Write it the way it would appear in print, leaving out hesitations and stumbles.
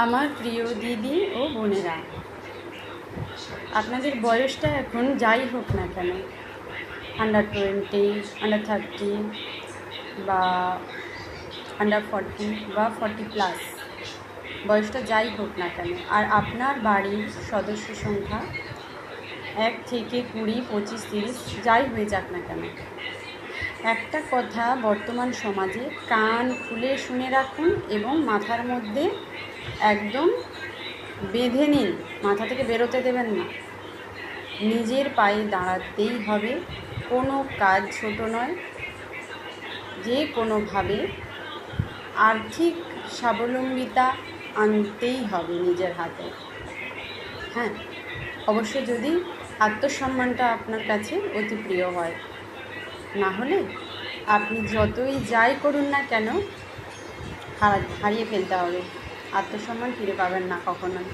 আমার প্রিয় দিদি ও বোনেরা, আপনাদের বয়সটা এখন যাই হোক না কেন, আন্ডার 20, আন্ডার 30 বা আন্ডার 40 বা 40+, বয়সটা যাই হোক না কেন, আর আপনার বাড়ির সদস্য সংখ্যা 1 থেকে 20, 25, 30 যাই হয়ে যাক না কেন, একটা কথা বর্তমান সমাজে কান খুলে শুনে রাখুন এবং মাথার মধ্যে একদম বেঁধে নিন, মাথা থেকে বেরোতে দেবেন না। নিজের পায়ে দাঁড়াতেই হবে, কোনো কাজ ছোট নয়। যে কোনোভাবে আর্থিক স্বাবলম্বিতা আনতেই হবে নিজের হাতে। হ্যাঁ, অবশ্য যদি আত্মসম্মানটা আপনার কাছে অতি প্রিয় হয়, না হলে আপনি যতই যাই করুন না কেন হারিয়ে ফেলতে হবে, আত্মসম্মান ফিরে পাবেন না কখনোই।